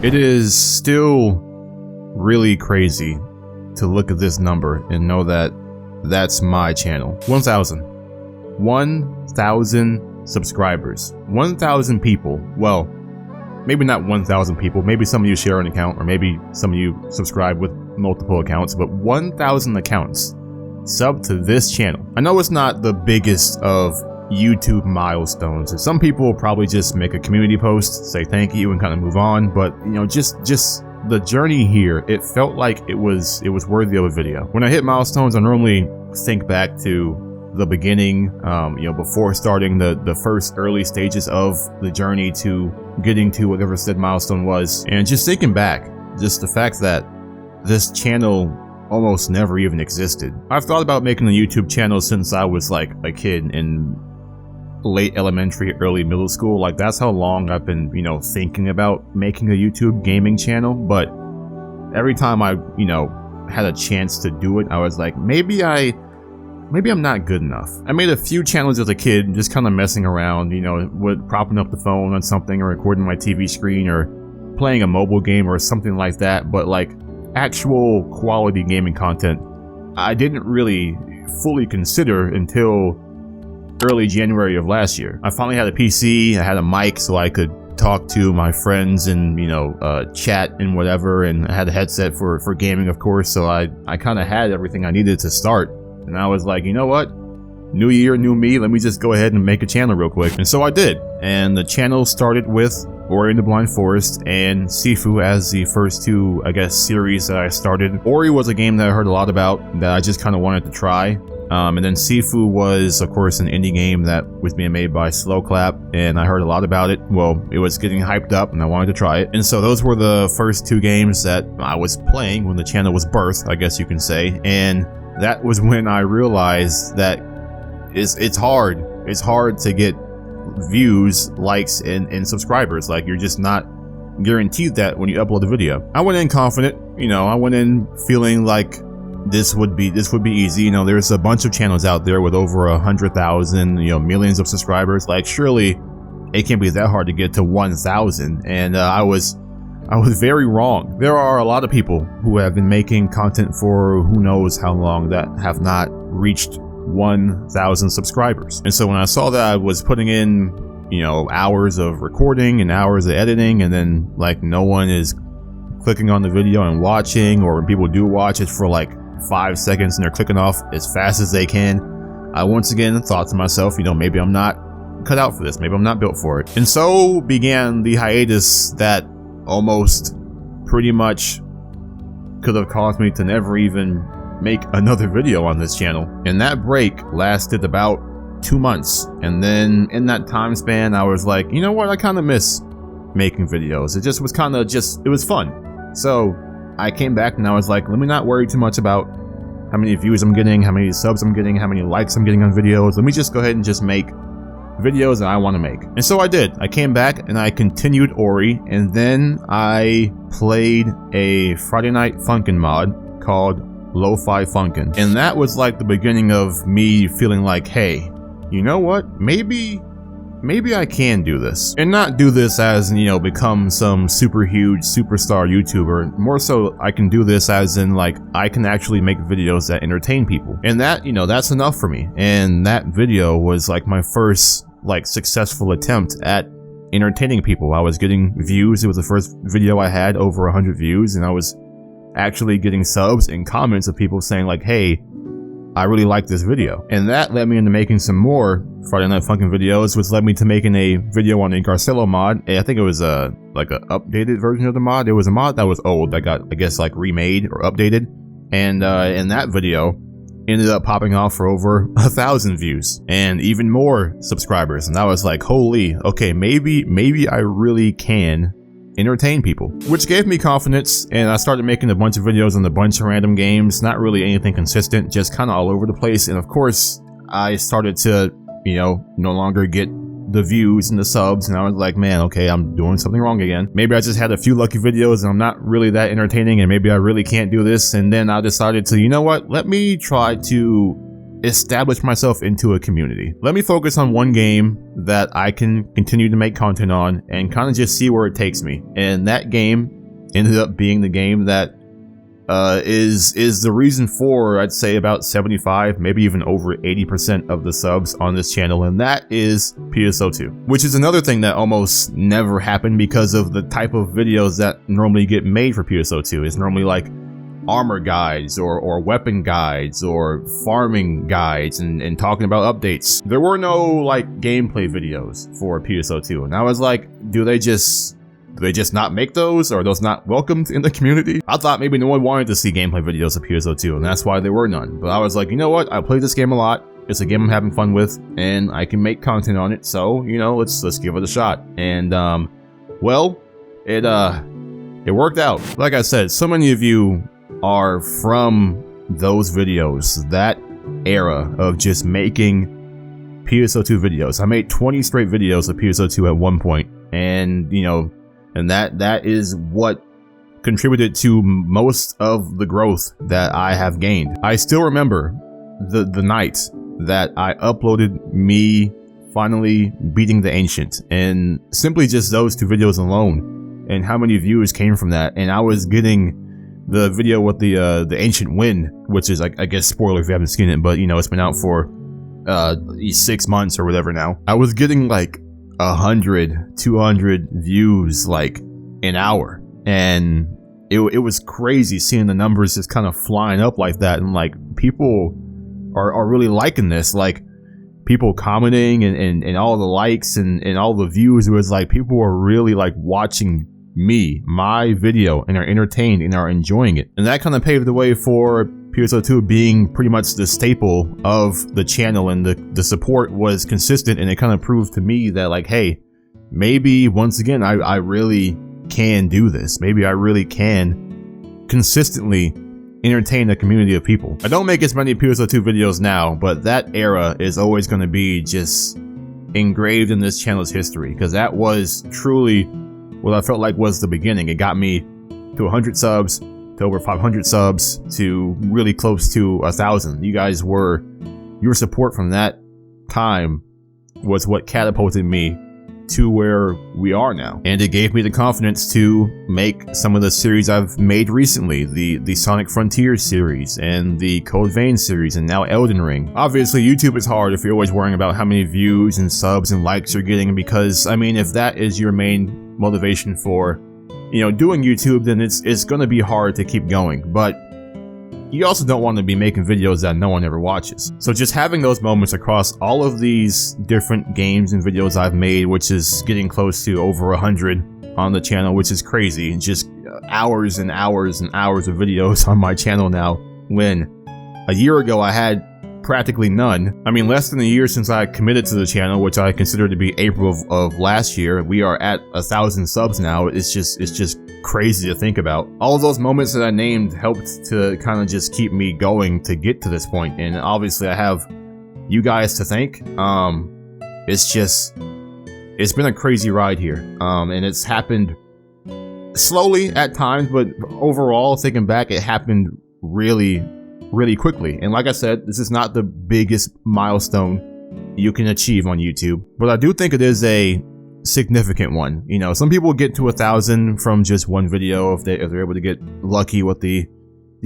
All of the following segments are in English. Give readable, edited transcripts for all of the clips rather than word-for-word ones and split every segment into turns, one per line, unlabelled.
It is still really crazy to look at this number and know that that's my channel. 1,000 subscribers. 1,000 people. Well, maybe not 1,000 people. Maybe some of you share an account, or maybe some of you subscribe with multiple accounts, but 1,000 accounts sub to this channel. I know it's not the biggest of YouTube milestones, and some people will probably just make a community post, say thank you, and kind of move on. But you know, just the journey here, it felt like it was worthy of a video. When I hit milestones, I normally think back to the beginning, you know, before starting the first early stages of the journey to getting to whatever said milestone was, and just thinking back, just the fact that this channel almost never even existed. I've thought about making a YouTube channel since I was like a kid in late elementary, early middle school. Like, that's how long I've been, you know, thinking about making a YouTube gaming channel. But every time I, you know, had a chance to do it, I was like, maybe I'm not good enough. I made a few channels as a kid, just kind of messing around, you know, with propping up the phone on something, or recording my TV screen, or playing a mobile game or something like that. But like actual quality gaming content, I didn't really fully consider until early January of last year. I finally had a PC, I had a mic so I could talk to my friends and, you know, chat and whatever, and I had a headset for gaming, of course, so I kind of had everything I needed to start. And I was like, you know what? New year, new me, let me just go ahead and make a channel real quick. And so I did. And the channel started with Ori and the Blind Forest and Sifu as the first two, I guess, series that I started. Ori was a game that I heard a lot about that I just kind of wanted to try. And then Sifu was, of course, an indie game that was being made by Slowclap, and I heard a lot about it. Well, it was getting hyped up, and I wanted to try it. And so those were the first two games that I was playing when the channel was birthed, I guess you can say. And that was when I realized that it's hard. It's hard to get views, likes, and subscribers. Like, you're just not guaranteed that when you upload a video. I went in confident, you know, I went in feeling like this would be easy. You know, there's a bunch of channels out there with over 100,000, you know, millions of subscribers. Like, surely it can't be that hard to get to 1,000. And I was very wrong. There are a lot of people who have been making content for who knows how long that have not reached 1,000 subscribers. And so when I saw that I was putting in, you know, hours of recording and hours of editing, and then like no one is clicking on the video and watching, or when people do watch it for like 5 seconds and they're clicking off as fast as they can, I once again thought to myself, you know, maybe I'm not cut out for this, maybe I'm not built for it. And so began the hiatus that almost pretty much could have caused me to never even make another video on this channel. And that break lasted about 2 months, and then in that time span I was like, you know what, I kind of miss making videos. It just was kind of it was fun. So I came back and I was like, let me not worry too much about how many views I'm getting, how many subs I'm getting, how many likes I'm getting on videos. Let me just go ahead and just make videos that I want to make. And so I did. I came back and I continued Ori, and then I played a Friday Night Funkin' mod called Lo-Fi Funkin'. And that was like the beginning of me feeling like, hey, you know what? Maybe I can do this. And not do this as, you know, become some super huge superstar YouTuber. More so, I can do this as in, like, I can actually make videos that entertain people. And that, you know, that's enough for me. And that video was like my first, like, successful attempt at entertaining people. I was getting views. It was the first video I had over 100 views, and I was actually getting subs and comments of people saying like, hey, I really like this video. And that led me into making some more Friday Night Funkin' videos, which led me to making a video on a Garcello mod. I think it was like an updated version of the mod. It was a mod that was old that got, I guess, like remade or updated. And in that video ended up popping off for over 1,000 views and even more subscribers. And I was like, holy, okay, maybe I really can entertain people, which gave me confidence. And I started making a bunch of videos on a bunch of random games, not really anything consistent, just kind of all over the place. And of course, I started to, you know, no longer get the views and the subs, and I was like, man, okay, I'm doing something wrong again. Maybe I just had a few lucky videos and I'm not really that entertaining, and maybe I really can't do this. And then I decided to, you know what, let me try to establish myself into a community. Let me focus on one game that I can continue to make content on and kind of just see where it takes me. And that game ended up being the game that is the reason for, I'd say, about 75, maybe even over 80% of the subs on this channel, and that is PSO2, which is another thing that almost never happened because of the type of videos that normally get made for PSO2. It's normally like armor guides or weapon guides or farming guides and talking about updates. There were no like gameplay videos for PSO2, and I was like, do they just not make those? Or are those not welcomed in the community? I thought maybe no one wanted to see gameplay videos of PSO2, and that's why there were none. But I was like, you know what? I play this game a lot. It's a game I'm having fun with, and I can make content on it. So, you know, let's give it a shot. And well, it worked out. Like I said, so many of you are from those videos, that era of just making PSO2 videos. I made 20 straight videos of PSO2 at one point, and you know, and that is what contributed to most of the growth that I have gained. I still remember the night that I uploaded me finally beating the Ancient, and simply just those 2 videos alone, and how many views came from that. And I was getting the video with the Ancient win, which is, I guess, spoiler if you haven't seen it, but you know, it's been out for 6 months or whatever now. I was getting like 100, 200 views like an hour, and it was crazy seeing the numbers just kind of flying up like that. And like, people are really liking this, like people commenting and all the likes and all the views. It was like people were really like watching my video, and are entertained and are enjoying it. And that kind of paved the way for PSO2 being pretty much the staple of the channel, and the support was consistent, and it kind of proved to me that like, hey, maybe once again I really can do this. Maybe I really can consistently entertain a community of people. I don't make as many PSO2 videos now, but that era is always going to be just engraved in this channel's history, because that was truly what I felt like was the beginning. It got me to 100 subs, to over 500 subs, to really close to 1,000. Your support from that time was what catapulted me to where we are now. And it gave me the confidence to make some of the series I've made recently, the Sonic Frontiers series and the Code Vein series, and now Elden Ring. Obviously, YouTube is hard if you're always worrying about how many views and subs and likes you're getting, because I mean, if that is your main motivation for, you know, doing YouTube, then it's gonna be hard to keep going. But you also don't want to be making videos that no one ever watches. So just having those moments across all of these different games and videos I've made, which is getting close to over 100 on the channel, which is crazy. Just hours and hours and hours of videos on my channel now, when a year ago I had practically none. I mean, less than a year since I committed to the channel, which I consider to be April of last year. We are at 1,000 subs now. It's just crazy to think about. All of those moments that I named helped to kind of just keep me going to get to this point. And obviously I have you guys to thank. It's been a crazy ride here. And it's happened slowly at times, but overall, thinking back, it happened really quickly. And like I said, this is not the biggest milestone you can achieve on YouTube, but I do think it is a significant one. You know, some people get to 1,000 from just one video if they're able to get lucky with the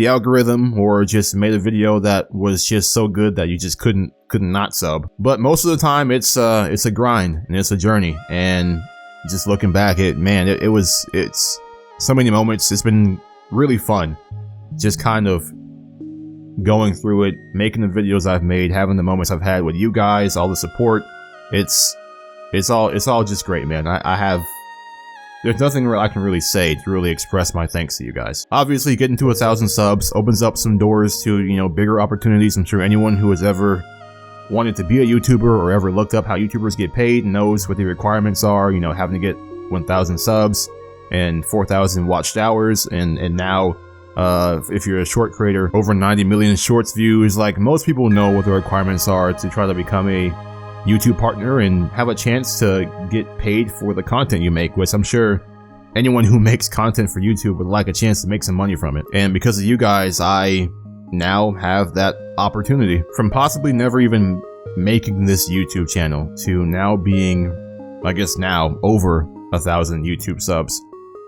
algorithm, or just made a video that was just so good that you just couldn't not sub. But most of the time, it's a grind and it's a journey. And just looking back, it's so many moments. It's been really fun, just kind of going through it, making the videos I've made, having the moments I've had with you guys, all the support. It's all just great, man. There's nothing I can really say to really express my thanks to you guys. Obviously, getting to 1,000 subs opens up some doors to, you know, bigger opportunities. I'm sure anyone who has ever wanted to be a YouTuber or ever looked up how YouTubers get paid knows what the requirements are, you know, having to get 1,000 subs and 4,000 watched hours, and now if you're a short creator, over 90 million shorts views. Like, most people know what the requirements are to try to become a YouTube partner and have a chance to get paid for the content you make, which I'm sure anyone who makes content for YouTube would like a chance to make some money from it. And because of you guys, I now have that opportunity from possibly never even making this YouTube channel to now being, I guess now, over 1,000 YouTube subs.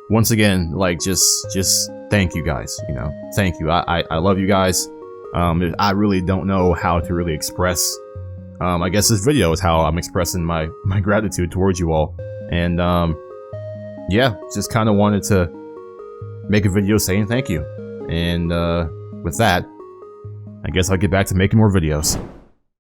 Once again, like, just thank you guys, you know, thank you. I love you guys. I really don't know how to really express, I guess this video is how I'm expressing my gratitude towards you all. And, yeah, just kind of wanted to make a video saying thank you. And, with that, I guess I'll get back to making more videos.